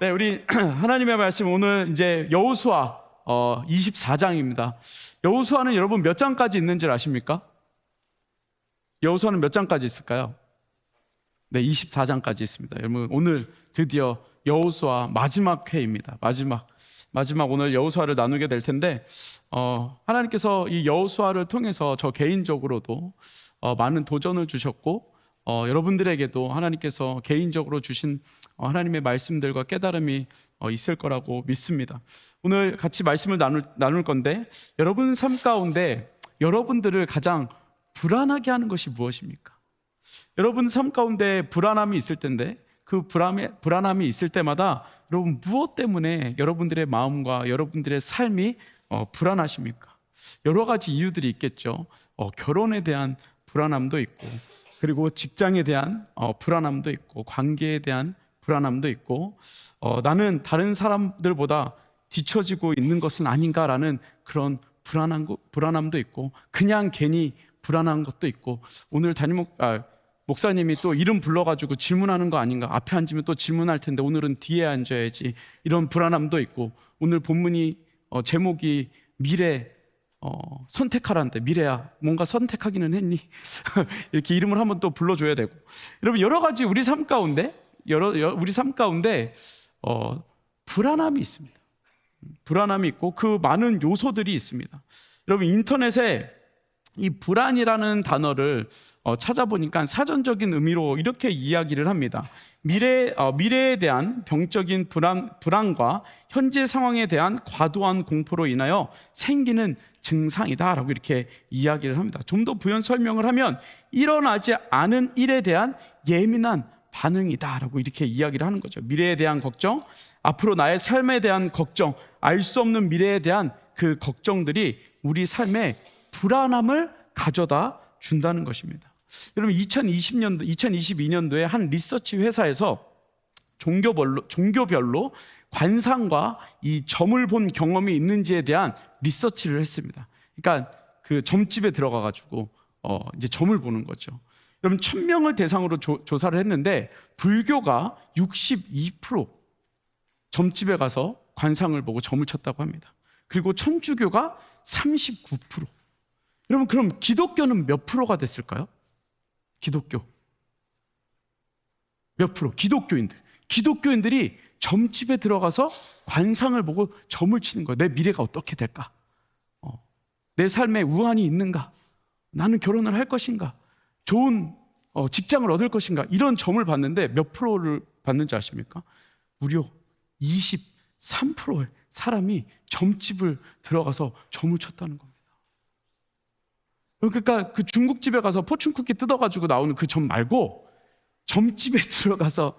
네, 우리 하나님의 말씀 오늘 이제 여호수아 24장입니다. 여호수아는 여러분 몇 장까지 있는 줄 아십니까? 여호수아는 몇 장까지 있을까요? 네, 24장까지 있습니다. 여러분 오늘 드디어 여호수아 마지막 회입니다. 마지막 오늘 여호수아를 나누게 될 텐데 하나님께서 이 여호수아를 통해서 저 개인적으로도 많은 도전을 주셨고 여러분들에게도 하나님께서 개인적으로 주신 하나님의 말씀들과 깨달음이 있을 거라고 믿습니다. 오늘 같이 말씀을 나눌 건데 여러분 삶 가운데 여러분들을 가장 불안하게 하는 것이 무엇입니까? 여러분 삶 가운데 불안함이 있을 텐데 그 불안함이 있을 때마다 여러분 무엇 때문에 여러분들의 마음과 여러분들의 삶이 불안하십니까? 여러 가지 이유들이 있겠죠. 결혼에 대한 불안함도 있고, 그리고 직장에 대한 불안함도 있고, 관계에 대한 불안함도 있고, 나는 다른 사람들보다 뒤처지고 있는 것은 아닌가라는 그런 불안함도 있고, 그냥 괜히 불안한 것도 있고, 오늘 목사님이 또 이름 불러가지고 질문하는 거 아닌가, 앞에 앉으면 또 질문할 텐데 오늘은 뒤에 앉아야지, 이런 불안함도 있고, 오늘 본문이 제목이 미래 선택하라는데, 미래야 뭔가 선택하기는 했니? 이렇게 이름을 한번 또 불러줘야 되고, 여러분 여러 가지 우리 삶 가운데 불안함이 있습니다. 불안함이 있고 그 많은 요소들이 있습니다. 여러분 인터넷에 이 불안이라는 단어를 찾아보니까 사전적인 의미로 이렇게 이야기를 합니다. 미래에 대한 병적인 불안과 현재 상황에 대한 과도한 공포로 인하여 생기는 증상이다라고 이렇게 이야기를 합니다. 좀 더 부연 설명을 하면 일어나지 않은 일에 대한 예민한 반응이다라고 이렇게 이야기를 하는 거죠. 미래에 대한 걱정, 앞으로 나의 삶에 대한 걱정, 알 수 없는 미래에 대한 그 걱정들이 우리 삶에 불안함을 가져다 준다는 것입니다. 여러분 2022년도에 한 리서치 회사에서 종교별로 관상과 이 점을 본 경험이 있는지에 대한 리서치를 했습니다. 그러니까 그 점집에 들어가 가지고 이제 점을 보는 거죠. 여러분 1000명을 대상으로 조사를 했는데 불교가 62% 점집에 가서 관상을 보고 점을 쳤다고 합니다. 그리고 천주교가 39%. 여러분 그럼 기독교는 몇 프로가 됐을까요? 기독교 몇 프로? 기독교인들이 점집에 들어가서 관상을 보고 점을 치는 거예요. 내 미래가 어떻게 될까? 내 삶에 우환이 있는가? 나는 결혼을 할 것인가? 좋은 직장을 얻을 것인가? 이런 점을 봤는데 몇 프로를 받는지 아십니까? 무려 23%의 사람이 점집을 들어가서 점을 쳤다는 겁니다. 그러니까 그 중국집에 가서 포춘쿠키 뜯어가지고 나오는 그 점 말고 점집에 들어가서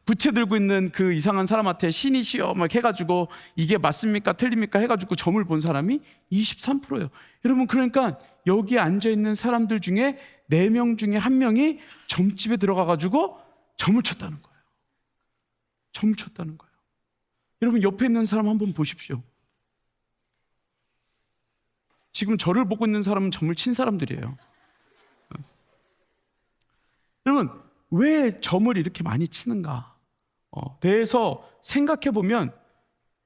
부채 들고 있는 그 이상한 사람한테 신이시여 막 해가지고 이게 맞습니까 틀립니까 해가지고 점을 본 사람이 23%예요. 여러분 그러니까 여기 앉아있는 사람들 중에 4명 중에 1명이 점집에 들어가가지고 점을 쳤다는 거예요. 점을 쳤다는 거예요. 여러분 옆에 있는 사람 한번 보십시오. 지금 저를 보고 있는 사람은 점을 친 사람들이에요. 여러분 왜 점을 이렇게 많이 치는가 대해서 생각해 보면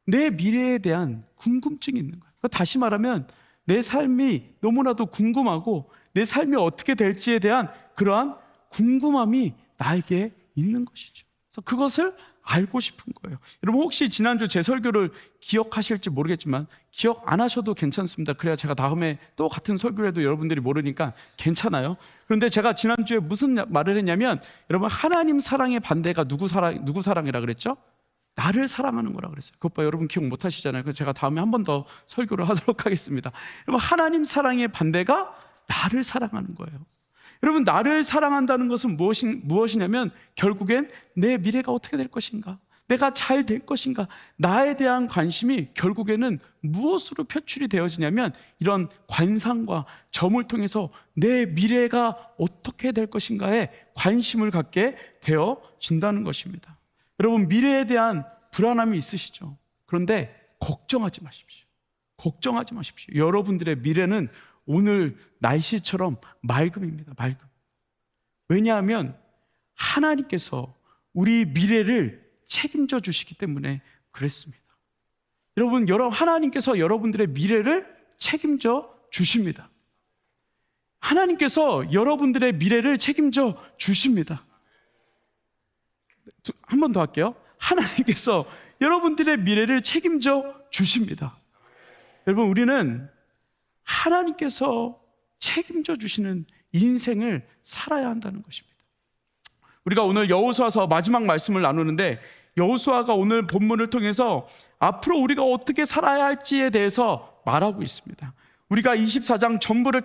내 미래에 대한 궁금증이 있는 거예요. 다시 말하면 내 삶이 너무나도 궁금하고 내 삶이 어떻게 될지에 대한 그러한 궁금함이 나에게 있는 것이죠. 그래서 그것을 알고 싶은 거예요. 여러분 혹시 지난주 제 설교를 기억하실지 모르겠지만 기억 안 하셔도 괜찮습니다. 그래야 제가 다음에 또 같은 설교를 해도 여러분들이 모르니까 괜찮아요. 그런데 제가 지난주에 무슨 말을 했냐면 여러분 하나님 사랑의 반대가 누구 사랑이라 그랬죠? 나를 사랑하는 거라 그랬어요. 그것 봐 여러분 기억 못 하시잖아요. 그래서 제가 다음에 한 번 더 설교를 하도록 하겠습니다. 여러분 하나님 사랑의 반대가 나를 사랑하는 거예요. 여러분 나를 사랑한다는 것은 무엇이냐면 결국엔 내 미래가 어떻게 될 것인가, 내가 잘 될 것인가, 나에 대한 관심이 결국에는 무엇으로 표출이 되어지냐면 이런 관상과 점을 통해서 내 미래가 어떻게 될 것인가에 관심을 갖게 되어진다는 것입니다. 여러분 미래에 대한 불안함이 있으시죠? 그런데 걱정하지 마십시오. 여러분들의 미래는 오늘 날씨처럼 맑음입니다. 맑음. 왜냐하면 하나님께서 우리 미래를 책임져 주시기 때문에 그랬습니다. 여러분, 하나님께서 여러분들의 미래를 책임져 주십니다. 하나님께서 여러분들의 미래를 책임져 주십니다. 한 번 더 할게요. 하나님께서 여러분들의 미래를 책임져 주십니다. 여러분, 우리는 하나님께서 책임져 주시는 인생을 살아야 한다는 것입니다. 우리가 오늘 여호수아서 마지막 말씀을 나누는데, 여호수아가 오늘 본문을 통해서 앞으로 우리가 어떻게 살아야 할지에 대해서 말하고 있습니다. 우리가 24장 전부를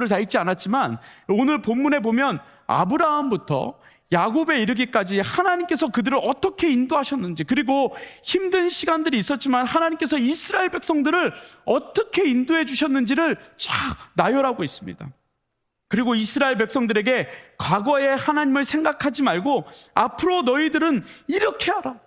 다 읽지 않았지만, 오늘 본문에 보면 아브라함부터 야곱에 이르기까지 하나님께서 그들을 어떻게 인도하셨는지, 그리고 힘든 시간들이 있었지만 하나님께서 이스라엘 백성들을 어떻게 인도해 주셨는지를 쫙 나열하고 있습니다. 그리고 이스라엘 백성들에게 과거에 하나님을 생각하지 말고 앞으로 너희들은 이렇게 하라,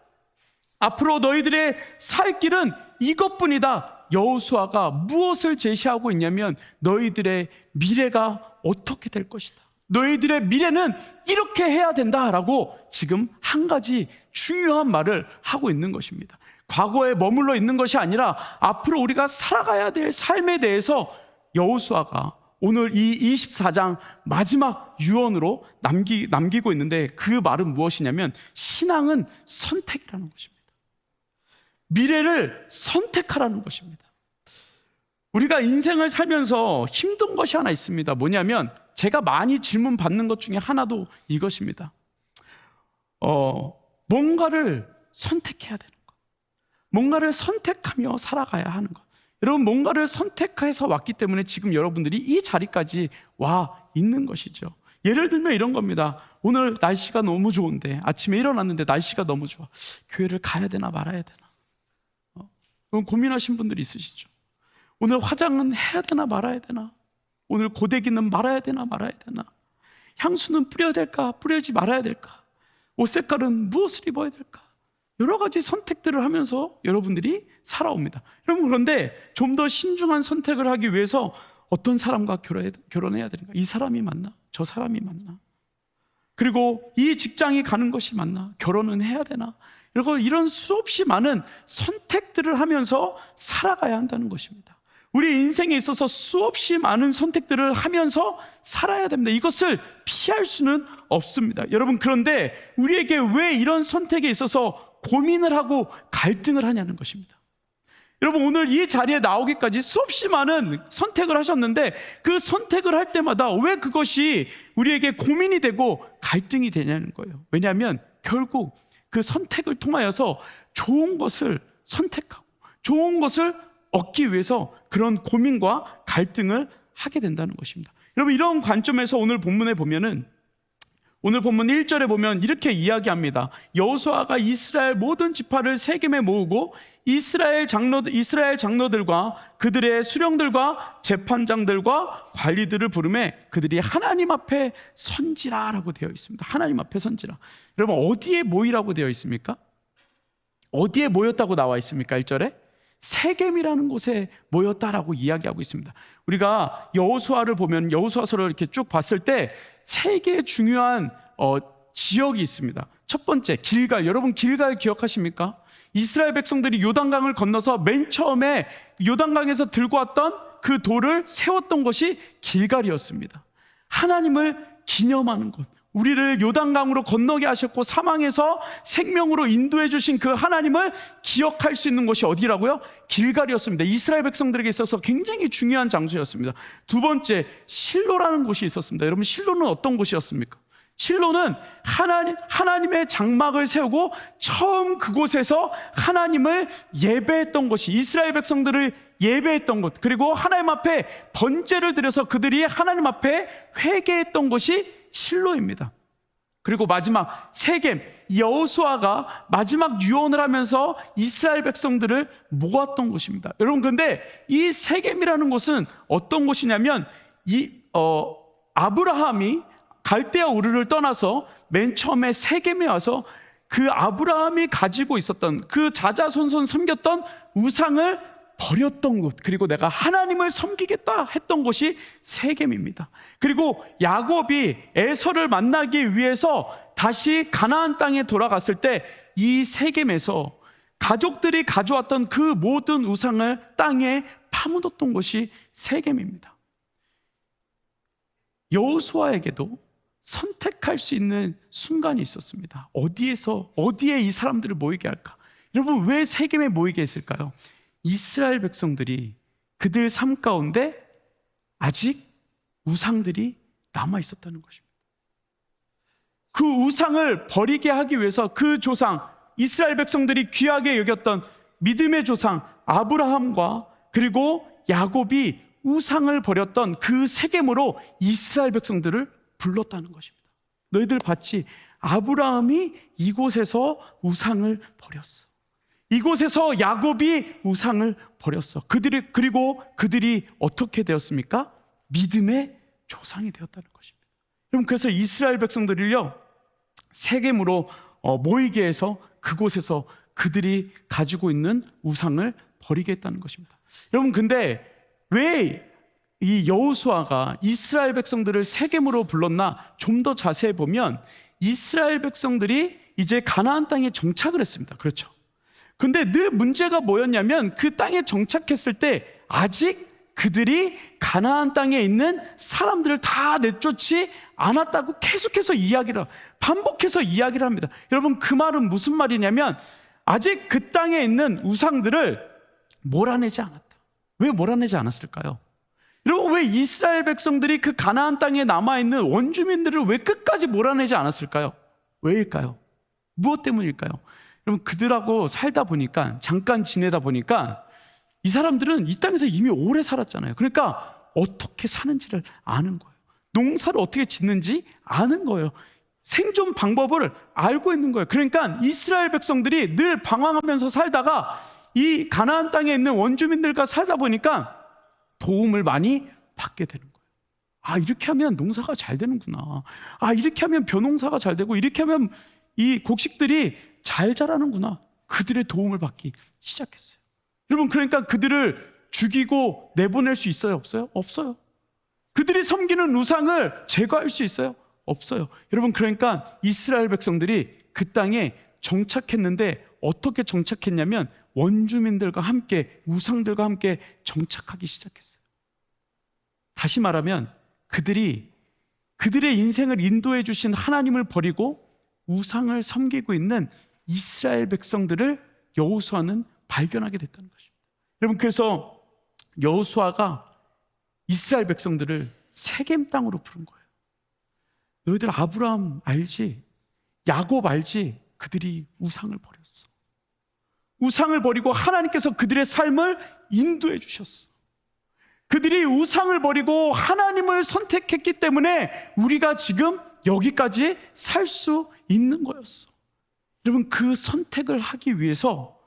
앞으로 너희들의 살 길은 이것뿐이다. 여호수아가 무엇을 제시하고 있냐면 너희들의 미래가 어떻게 될 것이다, 너희들의 미래는 이렇게 해야 된다라고 지금 한 가지 중요한 말을 하고 있는 것입니다. 과거에 머물러 있는 것이 아니라 앞으로 우리가 살아가야 될 삶에 대해서 여호수아가 오늘 이 24장 마지막 유언으로 남기고 있는데, 그 말은 무엇이냐면 신앙은 선택이라는 것입니다. 미래를 선택하라는 것입니다. 우리가 인생을 살면서 힘든 것이 하나 있습니다. 뭐냐면, 제가 많이 질문 받는 것 중에 하나도 이것입니다. 뭔가를 선택해야 되는 것, 뭔가를 선택하며 살아가야 하는 것. 여러분, 뭔가를 선택해서 왔기 때문에 지금 여러분들이 이 자리까지 와 있는 것이죠. 예를 들면 이런 겁니다. 오늘 날씨가 너무 좋은데, 아침에 일어났는데 날씨가 너무 좋아, 교회를 가야 되나 말아야 되나, 그럼 고민하신 분들이 있으시죠. 오늘 화장은 해야 되나 말아야 되나, 오늘 고데기는 말아야 되나 말아야 되나, 향수는 뿌려야 될까 뿌리지 말아야 될까, 옷 색깔은 무엇을 입어야 될까, 여러 가지 선택들을 하면서 여러분들이 살아옵니다. 여러분, 그런데 좀 더 신중한 선택을 하기 위해서 어떤 사람과 결혼해야 되는가, 이 사람이 맞나, 저 사람이 맞나, 그리고 이 직장이 가는 것이 맞나, 결혼은 해야 되나, 이런 수없이 많은 선택들을 하면서 살아가야 한다는 것입니다. 우리 인생에 있어서 수없이 많은 선택들을 하면서 살아야 됩니다. 이것을 피할 수는 없습니다. 여러분, 그런데 우리에게 왜 이런 선택에 있어서 고민을 하고 갈등을 하냐는 것입니다. 여러분, 오늘 이 자리에 나오기까지 수없이 많은 선택을 하셨는데, 그 선택을 할 때마다 왜 그것이 우리에게 고민이 되고 갈등이 되냐는 거예요. 왜냐하면 결국 그 선택을 통하여서 좋은 것을 선택하고 좋은 것을 얻기 위해서 그런 고민과 갈등을 하게 된다는 것입니다. 여러분, 이런 관점에서 오늘 본문에 보면은, 오늘 본문 1절에 보면 이렇게 이야기합니다. 여호수아가 이스라엘 모든 지파를 세겜에 모으고 이스라엘 장로들과 그들의 수령들과 재판장들과 관리들을 부르매 그들이 하나님 앞에 선지라라고 되어 있습니다. 하나님 앞에 선지라. 여러분, 어디에 모이라고 되어 있습니까? 어디에 모였다고 나와 있습니까? 1절에 세겜이라는 곳에 모였다라고 이야기하고 있습니다. 우리가 여호수아를 보면, 여호수아서를 이렇게 쭉 봤을 때 세 개의 중요한 지역이 있습니다. 첫 번째, 길갈. 여러분, 길갈 기억하십니까? 이스라엘 백성들이 요단강을 건너서 맨 처음에 요단강에서 들고 왔던 그 돌을 세웠던 것이 길갈이었습니다. 하나님을 기념하는 곳, 우리를 요단강으로 건너게 하셨고 사망에서 생명으로 인도해 주신 그 하나님을 기억할 수 있는 곳이 어디라고요? 길갈이었습니다. 이스라엘 백성들에게 있어서 굉장히 중요한 장소였습니다. 두 번째, 실로라는 곳이 있었습니다. 여러분, 실로는 어떤 곳이었습니까? 실로는 하나님의 장막을 세우고 처음 그곳에서 하나님을 예배했던 곳이, 이스라엘 백성들을 예배했던 곳, 그리고 하나님 앞에 번제를 드려서 그들이 하나님 앞에 회개했던 곳이 실로입니다. 그리고 마지막 세겜, 여호수아가 마지막 유언을 하면서 이스라엘 백성들을 모았던 곳입니다. 여러분, 그런데 이 세겜이라는 곳은 어떤 곳이냐면, 아브라함이 갈대아 우르를 떠나서 맨 처음에 세겜에 와서 그 아브라함이 가지고 있었던 그 자자손손 섬겼던 우상을 버렸던 곳, 그리고 내가 하나님을 섬기겠다 했던 곳이 세겜입니다. 그리고 야곱이 에서를 만나기 위해서 다시 가나안 땅에 돌아갔을 때 이 세겜에서 가족들이 가져왔던 그 모든 우상을 땅에 파묻었던 곳이 세겜입니다. 여호수아에게도 선택할 수 있는 순간이 있었습니다. 어디에 이 사람들을 모이게 할까? 여러분, 왜 세겜에 모이게 했을까요? 이스라엘 백성들이 그들 삶 가운데 아직 우상들이 남아 있었다는 것입니다. 그 우상을 버리게 하기 위해서 그 조상, 이스라엘 백성들이 귀하게 여겼던 믿음의 조상 아브라함과 그리고 야곱이 우상을 버렸던 그 세겜으로 이스라엘 백성들을 불렀다는 것입니다. 너희들 봤지? 아브라함이 이곳에서 우상을 버렸어. 이곳에서 야곱이 우상을 버렸어. 그리고 그들이 어떻게 되었습니까? 믿음의 조상이 되었다는 것입니다. 여러분, 그래서 이스라엘 백성들을요, 세겜으로 모이게 해서 그곳에서 그들이 가지고 있는 우상을 버리게 했다는 것입니다. 여러분, 근데 왜 이 여호수아가 이스라엘 백성들을 세겜으로 불렀나? 좀 더 자세히 보면 이스라엘 백성들이 이제 가나안 땅에 정착을 했습니다. 그렇죠? 근데 늘 문제가 뭐였냐면 그 땅에 정착했을 때 아직 그들이 가나안 땅에 있는 사람들을 다 내쫓지 않았다고 계속해서 반복해서 이야기를 합니다. 여러분, 그 말은 무슨 말이냐면 아직 그 땅에 있는 우상들을 몰아내지 않았다. 왜 몰아내지 않았을까요? 여러분, 왜 이스라엘 백성들이 그 가나안 땅에 남아있는 원주민들을 왜 끝까지 몰아내지 않았을까요? 왜일까요? 무엇 때문일까요? 여러분, 그들하고 살다 보니까, 잠깐 지내다 보니까 이 사람들은 이 땅에서 이미 오래 살았잖아요. 그러니까 어떻게 사는지를 아는 거예요. 농사를 어떻게 짓는지 아는 거예요. 생존 방법을 알고 있는 거예요. 그러니까 이스라엘 백성들이 늘 방황하면서 살다가 이 가나안 땅에 있는 원주민들과 살다 보니까 도움을 많이 받게 되는 거예요. 아, 이렇게 하면 농사가 잘 되는구나. 아, 이렇게 하면 벼농사가 잘 되고, 이렇게 하면 이 곡식들이 잘 자라는구나. 그들의 도움을 받기 시작했어요. 여러분, 그러니까 그들을 죽이고 내보낼 수 있어요? 없어요? 없어요. 그들이 섬기는 우상을 제거할 수 있어요? 없어요. 여러분, 그러니까 이스라엘 백성들이 그 땅에 정착했는데 어떻게 정착했냐면 원주민들과 함께, 우상들과 함께 정착하기 시작했어요. 다시 말하면 그들이 그들의 인생을 인도해 주신 하나님을 버리고 우상을 섬기고 있는 이스라엘 백성들을 여호수아는 발견하게 됐다는 것입니다. 여러분, 그래서 여호수아가 이스라엘 백성들을 세겜 땅으로 부른 거예요. 너희들 아브라함 알지? 야곱 알지? 그들이 우상을 버렸어. 우상을 버리고 하나님께서 그들의 삶을 인도해 주셨어. 그들이 우상을 버리고 하나님을 선택했기 때문에 우리가 지금 여기까지 살 수 있는 거였어. 여러분, 그 선택을 하기 위해서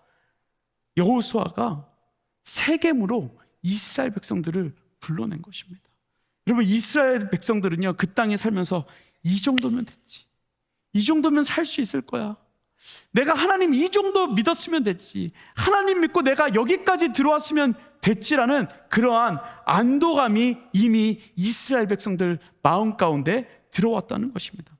여호수아가 세겜으로 이스라엘 백성들을 불러낸 것입니다. 여러분, 이스라엘 백성들은요, 그 땅에 살면서 이 정도면 됐지, 이 정도면 살 수 있을 거야, 내가 하나님 이 정도 믿었으면 됐지, 하나님 믿고 내가 여기까지 들어왔으면 됐지라는 그러한 안도감이 이미 이스라엘 백성들 마음 가운데 들어왔다는 것입니다.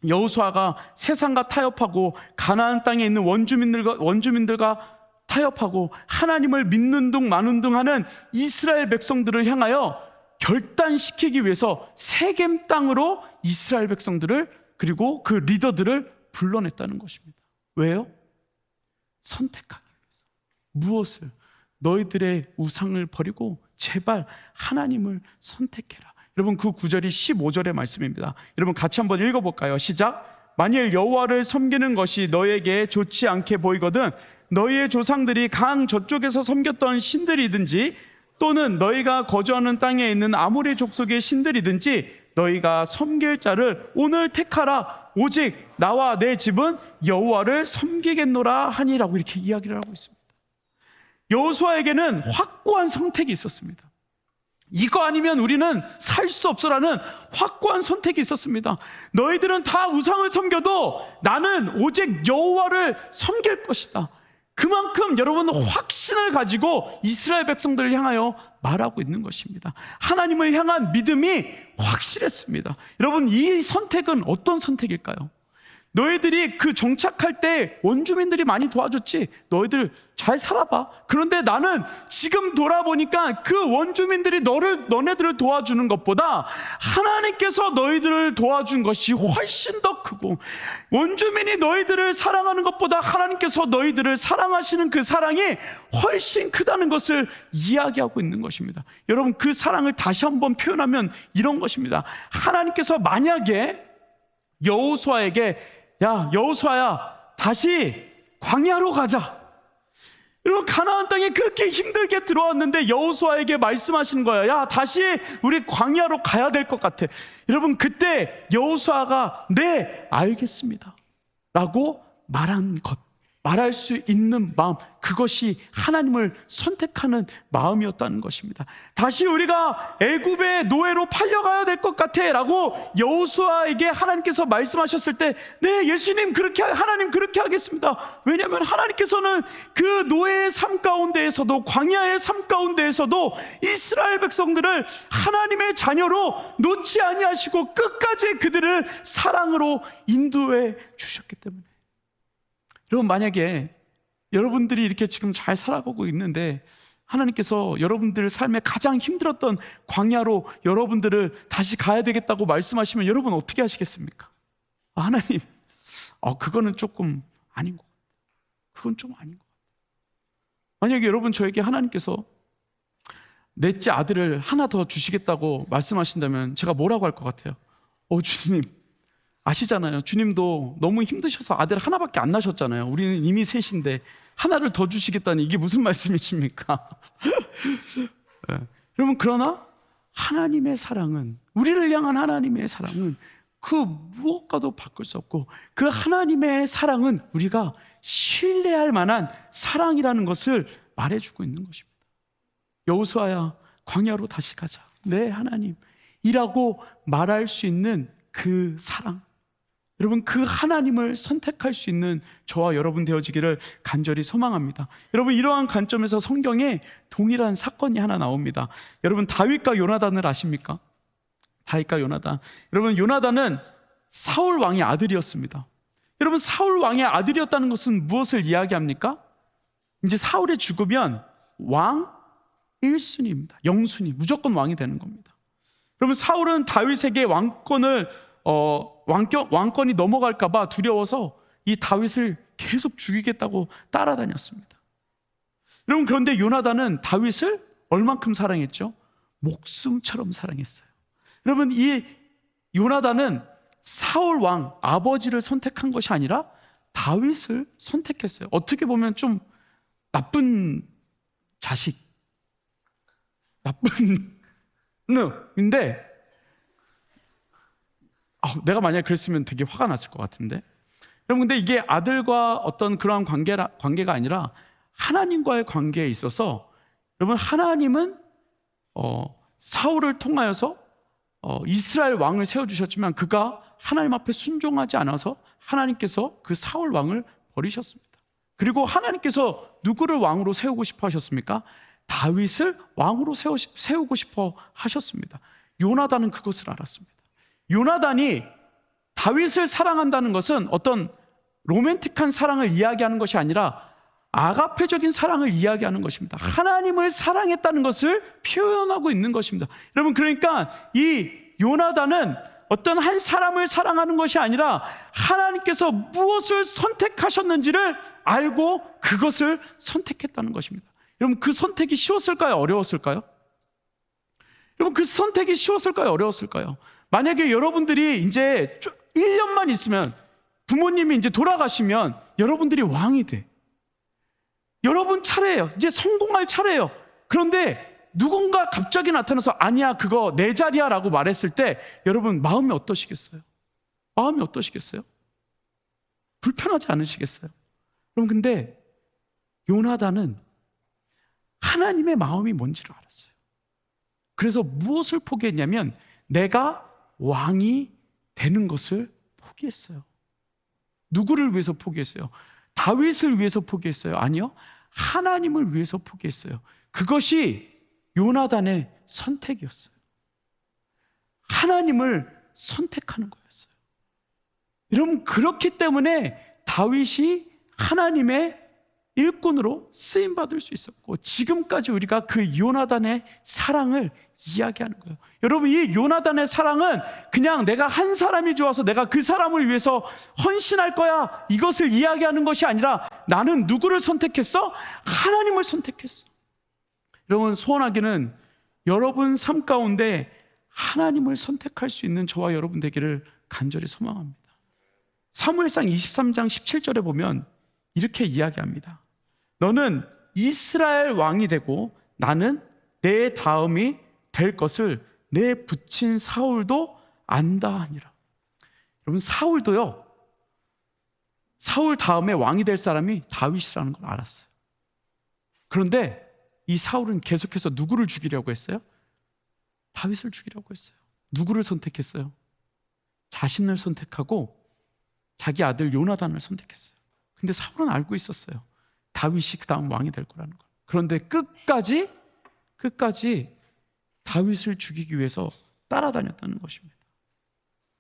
여호수아가 세상과 타협하고 가나안 땅에 있는 원주민들과 타협하고 하나님을 믿는 둥 마는 둥 하는 이스라엘 백성들을 향하여 결단시키기 위해서 세겜 땅으로 이스라엘 백성들을, 그리고 그 리더들을 불러냈다는 것입니다. 왜요? 선택하기 위해서. 무엇을? 너희들의 우상을 버리고 제발 하나님을 선택해라. 여러분, 그 구절이 15절의 말씀입니다. 여러분, 같이 한번 읽어볼까요? 시작. 만일 여호와를 섬기는 것이 너에게 좋지 않게 보이거든 너희의 조상들이 강 저쪽에서 섬겼던 신들이든지 또는 너희가 거주하는 땅에 있는 아모리 족속의 신들이든지 너희가 섬길 자를 오늘 택하라. 오직 나와 내 집은 여호와를 섬기겠노라 하니라고 이렇게 이야기를 하고 있습니다. 여호수아에게는 확고한 선택이 있었습니다. 이거 아니면 우리는 살 수 없어라는 확고한 선택이 있었습니다. 너희들은 다 우상을 섬겨도 나는 오직 여호와를 섬길 것이다. 그만큼 여러분 확신을 가지고 이스라엘 백성들을 향하여 말하고 있는 것입니다. 하나님을 향한 믿음이 확실했습니다. 여러분, 이 선택은 어떤 선택일까요? 너희들이 그 정착할 때 원주민들이 많이 도와줬지. 너희들 잘 살아봐. 그런데 나는 지금 돌아보니까 그 원주민들이 너네들을 도와주는 것보다 하나님께서 너희들을 도와준 것이 훨씬 더 크고, 원주민이 너희들을 사랑하는 것보다 하나님께서 너희들을 사랑하시는 그 사랑이 훨씬 크다는 것을 이야기하고 있는 것입니다. 여러분, 그 사랑을 다시 한번 표현하면 이런 것입니다. 하나님께서 만약에 여호수아에게, 야, 여호수아야, 다시 광야로 가자. 여러분, 가나안 땅에 그렇게 힘들게 들어왔는데 여호수아에게 말씀하시는 거예요. 야, 다시 우리 광야로 가야 될 것 같아. 여러분, 그때 여호수아가 네, 알겠습니다 라고 말할 수 있는 마음, 그것이 하나님을 선택하는 마음이었다는 것입니다. 다시 우리가 애굽의 노예로 팔려가야 될 것 같아 라고 여호수아에게 하나님께서 말씀하셨을 때, 네, 예수님, 하나님 그렇게 하겠습니다. 왜냐하면 하나님께서는 그 노예의 삶 가운데에서도, 광야의 삶 가운데에서도 이스라엘 백성들을 하나님의 자녀로 놓지 아니하시고 끝까지 그들을 사랑으로 인도해 주셨기 때문에. 여러분, 만약에 여러분들이 이렇게 지금 잘 살아가고 있는데 하나님께서 여러분들 삶에 가장 힘들었던 광야로 여러분들을 다시 가야 되겠다고 말씀하시면 여러분 어떻게 하시겠습니까? 하나님, 그거는 조금 아닌 것 같아요. 그건 좀 아닌 것 같아요. 만약에 여러분, 저에게 하나님께서 넷째 아들을 하나 더 주시겠다고 말씀하신다면 제가 뭐라고 할 것 같아요? 주님, 아시잖아요. 주님도 너무 힘드셔서 아들 하나밖에 안 낳으셨잖아요. 우리는 이미 셋인데 하나를 더 주시겠다니, 이게 무슨 말씀이십니까? 네. 여러분, 그러나 하나님의 사랑은, 우리를 향한 하나님의 사랑은 그 무엇과도 바꿀 수 없고, 그 하나님의 사랑은 우리가 신뢰할 만한 사랑이라는 것을 말해주고 있는 것입니다. 여호수아야, 광야로 다시 가자. 네, 하나님, 이라고 말할 수 있는 그 사랑, 여러분, 그 하나님을 선택할 수 있는 저와 여러분 되어지기를 간절히 소망합니다. 여러분, 이러한 관점에서 성경에 동일한 사건이 하나 나옵니다. 여러분, 다윗과 요나단을 아십니까? 다윗과 요나단. 여러분, 요나단은 사울 왕의 아들이었습니다. 여러분, 사울 왕의 아들이었다는 것은 무엇을 이야기합니까? 이제 사울이 죽으면 왕 1순위입니다. 영순위, 무조건 왕이 되는 겁니다. 여러분, 사울은 다윗에게 왕권이 넘어갈까봐 두려워서 이 다윗을 계속 죽이겠다고 따라다녔습니다. 여러분, 그런데 요나단은 다윗을 얼만큼 사랑했죠? 목숨처럼 사랑했어요. 여러분, 이 요나단은 사울 왕 아버지를 선택한 것이 아니라 다윗을 선택했어요. 어떻게 보면 좀 나쁜 자식, 나쁜 놈인데, 내가 만약에 그랬으면 되게 화가 났을 것 같은데. 여러분, 근데 이게 아들과 어떤 그러한 관계가 아니라 하나님과의 관계에 있어서, 여러분, 하나님은 사울을 통하여서 이스라엘 왕을 세워주셨지만 그가 하나님 앞에 순종하지 않아서 하나님께서 그 사울 왕을 버리셨습니다. 그리고 하나님께서 누구를 왕으로 세우고 싶어 하셨습니까? 다윗을 왕으로 세우고 싶어 하셨습니다. 요나단은 그것을 알았습니다. 요나단이 다윗을 사랑한다는 것은 어떤 로맨틱한 사랑을 이야기하는 것이 아니라 아가페적인 사랑을 이야기하는 것입니다. 하나님을 사랑했다는 것을 표현하고 있는 것입니다. 여러분, 그러니까 이 요나단은 어떤 한 사람을 사랑하는 것이 아니라 하나님께서 무엇을 선택하셨는지를 알고 그것을 선택했다는 것입니다. 여러분, 그 선택이 쉬웠을까요? 어려웠을까요? 여러분, 그 선택이 쉬웠을까요? 어려웠을까요? 만약에 여러분들이 이제 1년만 있으면, 부모님이 이제 돌아가시면 여러분들이 왕이 돼. 여러분 차례예요. 이제 성공할 차례예요. 그런데 누군가 갑자기 나타나서 아니야, 그거 내 자리야 라고 말했을 때 여러분 마음이 어떠시겠어요? 마음이 어떠시겠어요? 불편하지 않으시겠어요? 여러분, 근데 요나단은 하나님의 마음이 뭔지를 알았어요. 그래서 무엇을 포기했냐면 내가 왕이 되는 것을 포기했어요. 누구를 위해서 포기했어요? 다윗을 위해서 포기했어요? 아니요, 하나님을 위해서 포기했어요. 그것이 요나단의 선택이었어요. 하나님을 선택하는 거였어요. 여러분, 그렇기 때문에 다윗이 하나님의 일꾼으로 쓰임받을 수 있었고, 지금까지 우리가 그 요나단의 사랑을 이야기하는 거예요. 여러분, 이 요나단의 사랑은 그냥 내가 한 사람이 좋아서 내가 그 사람을 위해서 헌신할 거야, 이것을 이야기하는 것이 아니라 나는 누구를 선택했어? 하나님을 선택했어. 여러분, 소원하기는 여러분 삶 가운데 하나님을 선택할 수 있는 저와 여러분 되기를 간절히 소망합니다. 사무엘상 23장 17절에 보면 이렇게 이야기합니다. 너는 이스라엘 왕이 되고 나는 내 다음이 될 것을 내 붙인 사울도 안다 하니라. 여러분, 사울도요, 사울 다음에 왕이 될 사람이 다윗이라는 걸 알았어요. 그런데 이 사울은 계속해서 누구를 죽이려고 했어요? 다윗을 죽이려고 했어요. 누구를 선택했어요? 자신을 선택하고 자기 아들 요나단을 선택했어요. 근데 사울은 알고 있었어요. 다윗이 그 다음 왕이 될 거라는 걸. 그런데 끝까지 다윗을 죽이기 위해서 따라다녔다는 것입니다.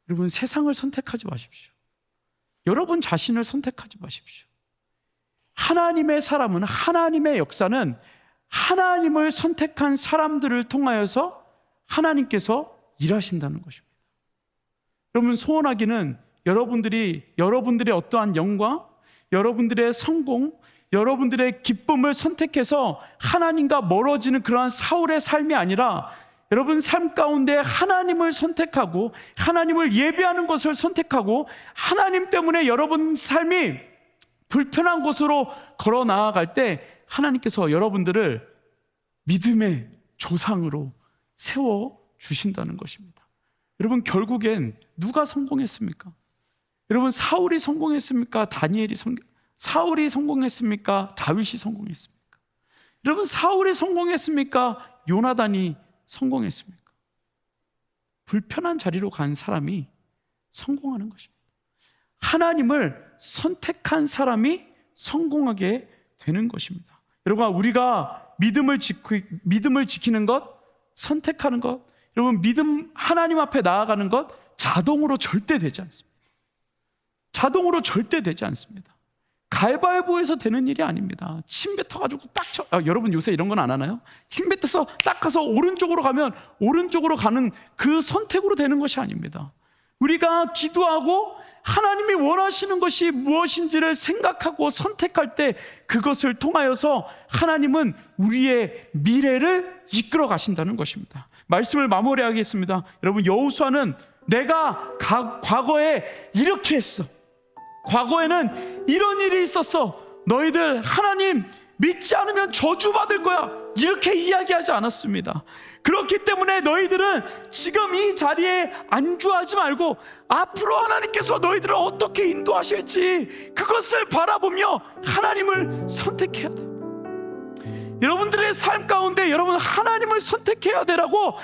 여러분, 세상을 선택하지 마십시오. 여러분 자신을 선택하지 마십시오. 하나님의 사람은, 하나님의 역사는 하나님을 선택한 사람들을 통하여서 하나님께서 일하신다는 것입니다. 여러분, 소원하기는 여러분들의 어떠한 영광, 여러분들의 성공, 여러분들의 기쁨을 선택해서 하나님과 멀어지는 그러한 사울의 삶이 아니라 여러분 삶 가운데 하나님을 선택하고 하나님을 예배하는 것을 선택하고 하나님 때문에 여러분 삶이 불편한 곳으로 걸어 나아갈 때 하나님께서 여러분들을 믿음의 조상으로 세워주신다는 것입니다. 여러분, 결국엔 누가 성공했습니까? 여러분, 사울이 성공했습니까? 사울이 성공했습니까? 다윗이 성공했습니까? 여러분, 사울이 성공했습니까? 요나단이 성공했습니까? 불편한 자리로 간 사람이 성공하는 것입니다. 하나님을 선택한 사람이 성공하게 되는 것입니다. 여러분, 우리가 믿음을 지키는 것, 선택하는 것, 여러분, 하나님 앞에 나아가는 것 자동으로 절대 되지 않습니다. 자동으로 절대 되지 않습니다. 가위바위보에서 되는 일이 아닙니다. 침 뱉어가지고 여러분 요새 이런 건 안 하나요? 침 뱉어서 딱 가서 오른쪽으로 가면 오른쪽으로 가는 그 선택으로 되는 것이 아닙니다. 우리가 기도하고 하나님이 원하시는 것이 무엇인지를 생각하고 선택할 때 그것을 통하여서 하나님은 우리의 미래를 이끌어 가신다는 것입니다. 말씀을 마무리하겠습니다. 여러분, 여호수아는 내가 과거에 이렇게 했어, 과거에는 이런 일이 있었어, 너희들 하나님 믿지 않으면 저주받을 거야, 이렇게 이야기하지 않았습니다. 그렇기 때문에 너희들은 지금 이 자리에 안주하지 말고 앞으로 하나님께서 너희들을 어떻게 인도하실지 그것을 바라보며 하나님을 선택해야 돼. 여러분들의 삶 가운데 여러분 하나님을 선택해야 되라고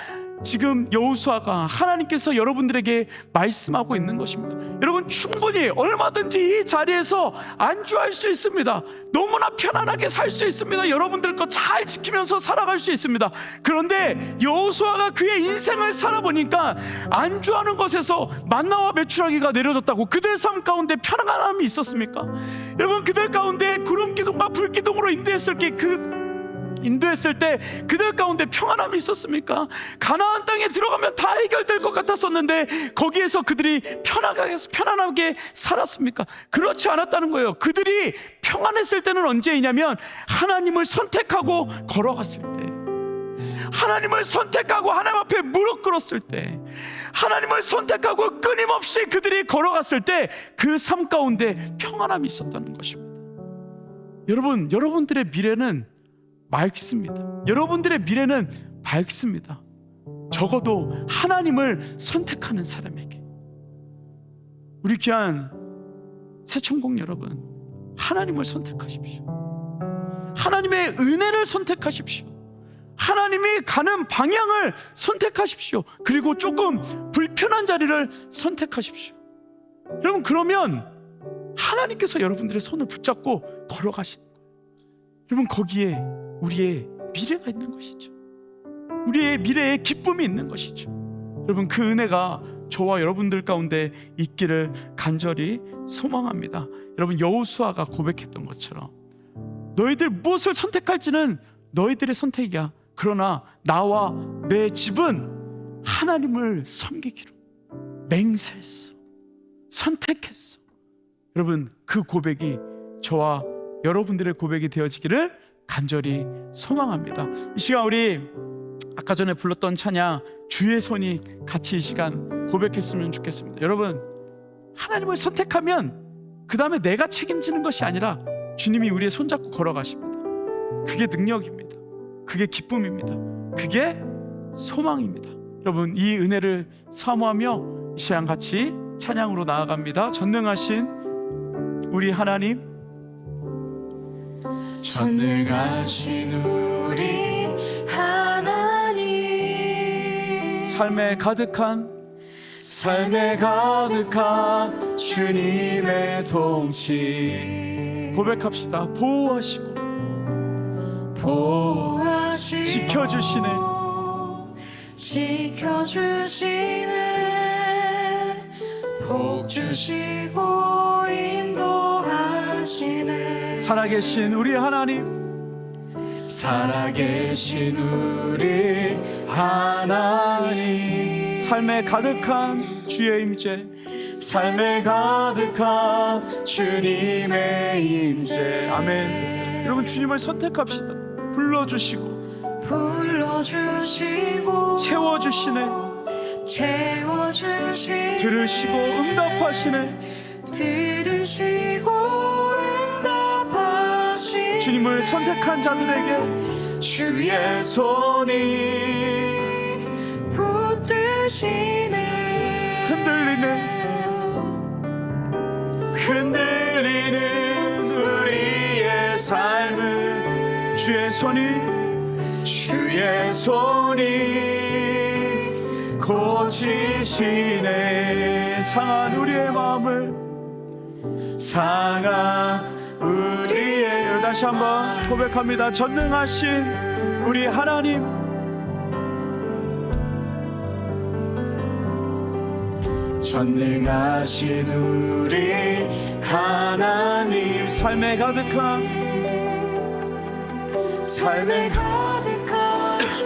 지금 여호수아가 하나님께서 여러분들에게 말씀하고 있는 것입니다. 여러분, 충분히 얼마든지 이 자리에서 안주할 수 있습니다. 너무나 편안하게 살 수 있습니다. 여러분들 거 잘 지키면서 살아갈 수 있습니다. 그런데 여호수아가 그의 인생을 살아보니까 안주하는 것에서 만나와 메추라기가 내려졌다고. 그들 삶 가운데 편안함이 있었습니까? 여러분, 그들 가운데 구름 기둥과 불 기둥으로 인도했을 때 그들 가운데 평안함이 있었습니까? 가나안 땅에 들어가면 다 해결될 것 같았었는데 거기에서 그들이 편안하게 살았습니까? 그렇지 않았다는 거예요. 그들이 평안했을 때는 언제이냐면 하나님을 선택하고 걸어갔을 때, 하나님을 선택하고 하나님 앞에 무릎 꿇었을 때, 하나님을 선택하고 끊임없이 그들이 걸어갔을 때 그 삶 가운데 평안함이 있었다는 것입니다. 여러분, 여러분들의 미래는 맑습니다. 여러분들의 미래는 밝습니다. 적어도 하나님을 선택하는 사람에게. 우리 귀한 새천국 여러분, 하나님을 선택하십시오. 하나님의 은혜를 선택하십시오. 하나님이 가는 방향을 선택하십시오. 그리고 조금 불편한 자리를 선택하십시오. 여러분, 그러면 하나님께서 여러분들의 손을 붙잡고 걸어가시는 거예요. 여러분, 거기에 우리의 미래가 있는 것이죠. 우리의 미래에 기쁨이 있는 것이죠. 여러분, 그 은혜가 저와 여러분들 가운데 있기를 간절히 소망합니다. 여러분, 여호수아가 고백했던 것처럼 너희들 무엇을 선택할지는 너희들의 선택이야. 그러나 나와 내 집은 하나님을 섬기기로 맹세했어, 선택했어. 여러분, 그 고백이 저와 여러분들의 고백이 되어지기를 간절히 소망합니다. 이 시간 우리 아까 전에 불렀던 찬양 주의 손이 같이 이 시간 고백했으면 좋겠습니다. 여러분, 하나님을 선택하면 그 다음에 내가 책임지는 것이 아니라 주님이 우리의 손잡고 걸어가십니다. 그게 능력입니다. 그게 기쁨입니다. 그게 소망입니다. 여러분, 이 은혜를 사모하며 이 시간 같이 찬양으로 나아갑니다. 전능하신 우리 하나님, 전능하신 우리 하나님, 삶에 가득한 주님의 통치 고백합시다. 보호하시고 지켜주시네, 복 주시고 인도하시네. 살아계신 우리 하나님, 살아계신 우리 하나님, 삶에 가득한 주의 임재, 삶에 가득한 주님의 임재. 아멘. 여러분, 주님을 선택합시다. 불러주시고 채워주시네, 들으시고 응답하시네. 주님을 선택한 자들에게 주의 손이 붙드시네. 흔들리는 우리의 삶을 주의 손이 고치시네. 상한 우리의 마음을 다시 한번 고백합니다. 전능하신 우리 하나님, 전능하신 우리 하나님, 삶에 가득한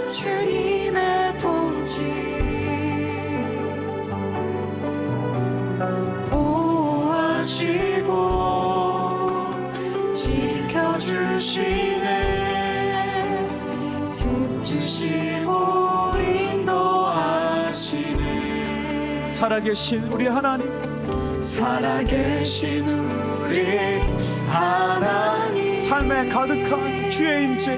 주님의 통치 보호하시고 지켜주시네. 틈 주시고 인도하시네. 살아계신 우리 하나님, 살아계신 우리 하나님, 삶에 가득한 주의 임재,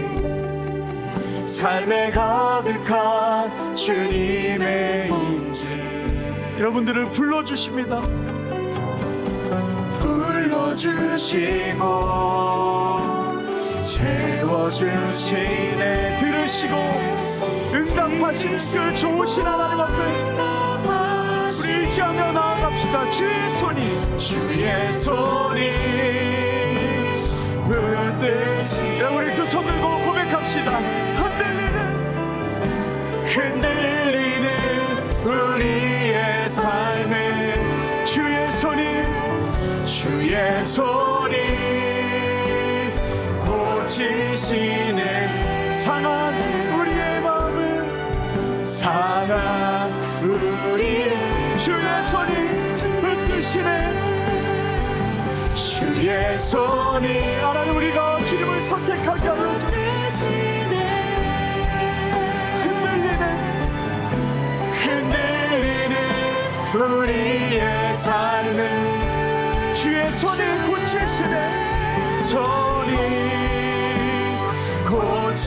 삶에 가득한 주님의 통치. 여러분들을 불러주십니다. 불러주시고 채워주시네. 들으시고 응답하신 그 좋으신 하나님 앞에 우리 의지하며 나아갑시다. 주의 손이 붙드시네. 우리 두 손 들고 고백합시다. 흔들리는 우리의 삶을 주의 손이 고치시네. 상한 우리의 마음을 주의 손이 붙드시네. 주의 손이 하나님, 우리가 주님을 선택하게 하여 흔들리는 우리의 삶을 주의 손이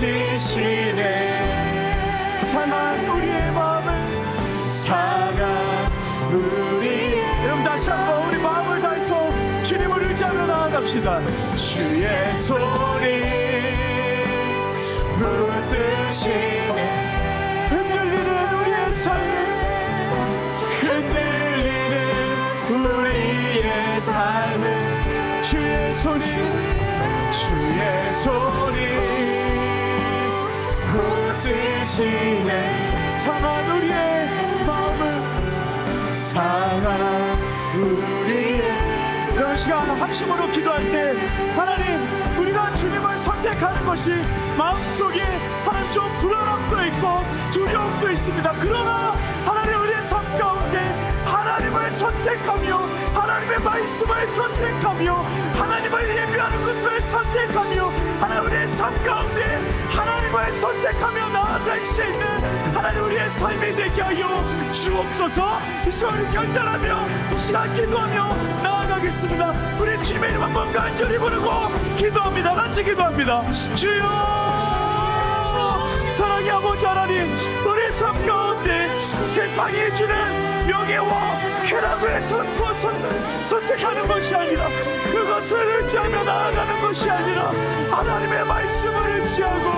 고치시네. 상한 우리의 마음을 여러분, 다시 한번 우리 마음을 다해서 주님을 의지하며 나아갑시다. 주의 손이 붙드시네. 흔들리는 우리의 삶을 흔들리는 우리의 삶을 손이 주의 손이 붙드시네 상한 우리의 마음을 상한 우리의 이런 시간 합심으로 기도할 때 하나님 우리가 주님을 선택하는 것이 마음속에 하나님 좀 불안함도 있고 두려움도 있습니다. 그러나 하나님 우리의 삶 가운데 하나님을 선택하며 하나님의 말씀을 선택하며 하나님을 예배하는 것을 선택하며 하나님 우리의 삶 가운데 하나님을 선택하며 나아갈 수 있는 하나님 우리의 삶이 되게 하여 주옵소서. 이 시간 우리 결단하며 이 시간 기도하며 나아가겠습니다. 우리 주님의 이름 한번 간절히 부르고 기도합니다. 같이 기도합니다. 주여 사랑의 아버지 하나님 우리 삶 가운데 세상이 주는 명예와 쾌락을 선택하는 것이 아니라 그것을 의지하며 나아가는 것이 아니라 하나님의 말씀을 의지하고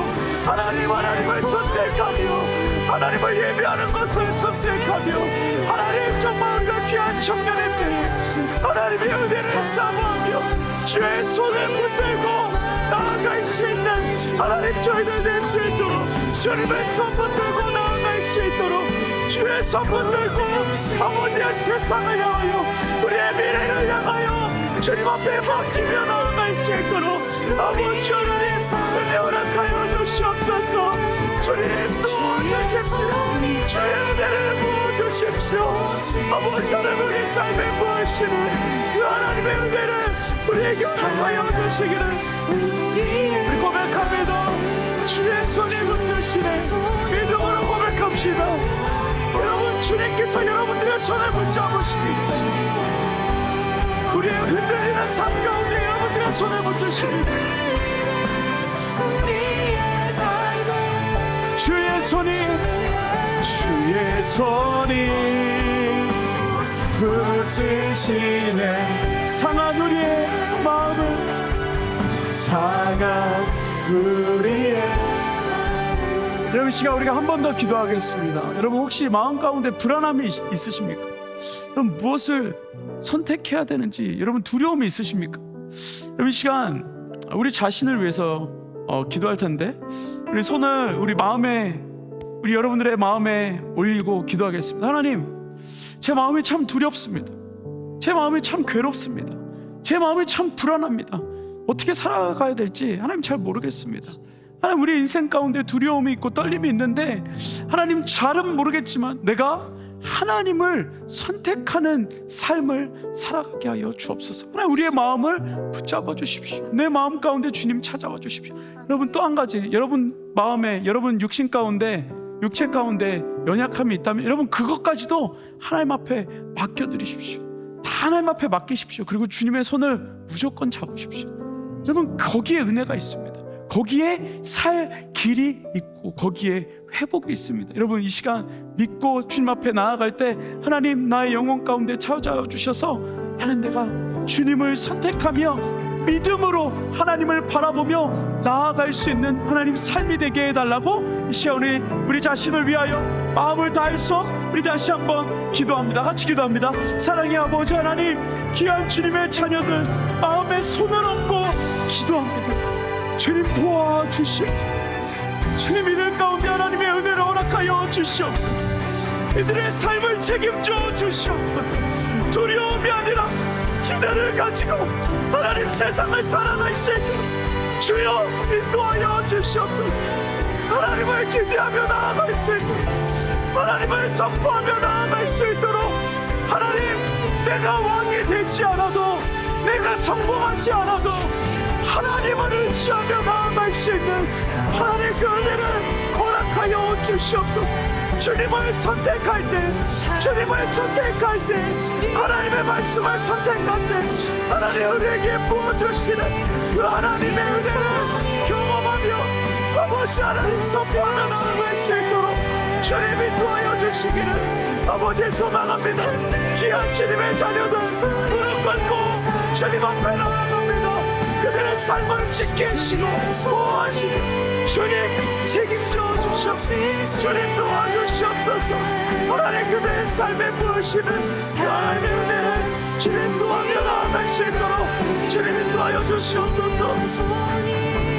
하나님을 선택하며 하나님을 예배하는 것을 선택하며 하나님 정말과 귀한 청년인데 하나님의 은혜를 사모하며 주의 손을 붙들고 나아갈 수 있는 하나님 저희들 될 수 있도록 주님의 손 붙들고 나아갈 수 있도록 주의 손 붙들고 아버지의 세상을 향하여 우리의 미래를 향하여 주님 앞에 맡기며 나아갈 수 있도록 아버지 하나님 은혜 허락하여 주시옵소서. 주님 도와주십시오. 주의 은혜를 부어주십시오. 아버지 하나님 우리 삶에 부으시는 그 하나님의 은혜를 우리에게 허락하여 주시기를 우리 고백합니다. 주의 손이 붙드시네 믿음으로 고백합시다. 여러분 주님께서 여러분들의 손을 붙잡으시니 우리의 흔들리는 삶 가운데 여러분들의 손을 붙드시니 주의 손이 붙드시네 상한 우리의 마음을 상한 우리의 여러분 시간 우리가 한 번 더 기도하겠습니다. 여러분 혹시 마음 가운데 불안함이 있으십니까? 여러분 무엇을 선택해야 되는지 여러분 두려움이 있으십니까? 여러분 이 시간 우리 자신을 위해서 기도할 텐데 우리 손을 우리 마음에 우리 여러분들의 마음에 올리고 기도하겠습니다. 하나님 제 마음이 참 두렵습니다. 제 마음이 참 괴롭습니다. 제 마음이 참 불안합니다. 어떻게 살아가야 될지 하나님 잘 모르겠습니다. 하나님 우리 인생 가운데 두려움이 있고 떨림이 있는데 하나님 잘은 모르겠지만 내가 하나님을 선택하는 삶을 살아가게 하여 주옵소서. 하나님 우리의 마음을 붙잡아 주십시오. 내 마음 가운데 주님 찾아와 주십시오. 여러분 또 한 가지 여러분 마음에 여러분 육신 가운데 육체 가운데 연약함이 있다면 여러분 그것까지도 하나님 앞에 맡겨드리십시오. 다 하나님 앞에 맡기십시오. 그리고 주님의 손을 무조건 잡으십시오. 여러분 거기에 은혜가 있습니다. 거기에 살 길이 있고 거기에 회복이 있습니다. 여러분 이 시간 믿고 주님 앞에 나아갈 때 하나님 나의 영혼 가운데 찾아와 주셔서 하나님 내가 주님을 선택하며 믿음으로 하나님을 바라보며 나아갈 수 있는 하나님 삶이 되게 해달라고 이 시간 우리 자신을 위하여 마음을 다해서 우리 다시 한번 기도합니다. 같이 기도합니다. 사랑의 아버지 하나님 귀한 주님의 자녀들 마음에 손을 얹고 기도합니다. 주님 도와주시옵소서. 주님 이들 가운데 하나님의 은혜를 허락하여 주시옵소서. 이들의 삶을 책임져 주시옵소서. 두려움이 아니라 기대를 가지고 하나님 세상을 살아갈 수 있도록 주여 인도하여 주시옵소서. 하나님을 기대하며 나아갈 수 있도록 하나님을 선포하며 나아갈 수 있도록 하나님 내가 왕이 되지 않아도 내가 성공하지 않아도 하나님을 의지하며 나아갈 수 있는 하나님의 그 은혜를 허락하여 주시옵소서. 주님을 선택할 때 하나님의 말씀을 선택할 때 하나님 우리에게 부어주시는 그 하나님의 은혜를 경험하며 아버지 하나님 선포하며 나아갈 수 있도록 주님이 도와여 주시기를 아버지 소망합니다. 귀한 주님의 자녀들 무릎 꿇고 주님 앞에 나아갑니다. 그들의 삶을 지키시고 보호하시고 주님 책임져 주시옵소서. 주님 도와주시옵소서. 하나님 그들의 삶에 부으시는 하나님의 은혜를 주님 도와며 나아갈 수 있도록 주님 도와 인도하여 주시옵소서.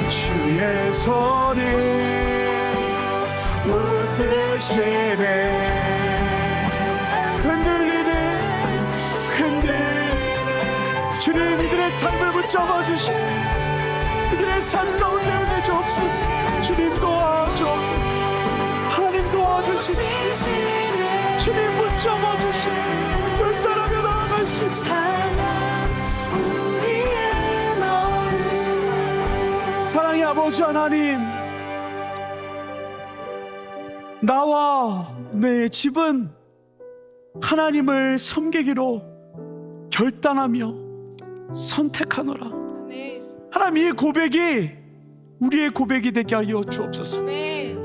주의 손이 붙드시네. 흔들리네. 주님, 이들의 삶을 붙잡아 주시고 이들의 삶 가운데 은혜 주옵소서. 주님 도와주옵소서. 하나님 도와주시고 주님 붙잡아 주시고 결단하며 나아갈 수 있어. 사랑의 아버지 하나님, 나와 내 집은 하나님을 섬기기로 결단하며 선택하노라. 하나님, 이 고백이 우리의 고백이 되게 하여 주옵소서.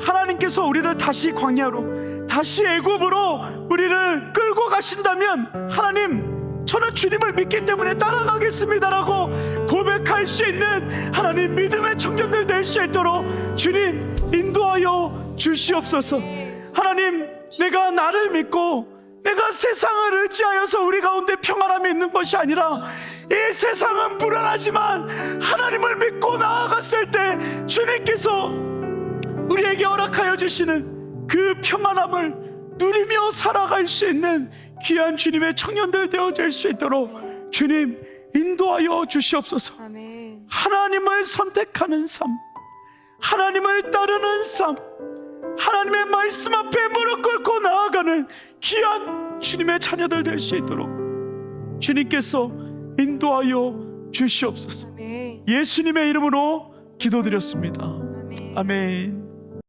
하나님께서 우리를 다시 광야로, 다시 애굽으로 우리를 끌고 가신다면 하나님, 저는 주님을 믿기 때문에 따라가겠습니다라고 고백할 수 있는 하나님 믿음의 청년들 될 수 있도록 주님 인도하여 주시옵소서. 하나님, 내가 나를 믿고 내가 세상을 의지하여서 우리 가운데 평안함이 있는 것이 아니라 이 세상은 불안하지만 하나님을 믿고 나아갔을 때 주님께서 우리에게 허락하여 주시는 그 평안함을 누리며 살아갈 수 있는 귀한 주님의 청년들 되어질 수 있도록 주님 인도하여 주시옵소서. 하나님을 선택하는 삶, 하나님을 따르는 삶, 하나님의 말씀 앞에 무릎 꿇고 나아가는 귀한 주님의 자녀들 될 수 있도록 주님께서 인도하여 주시옵소서. 예수님의 이름으로 기도드렸습니다. 아멘.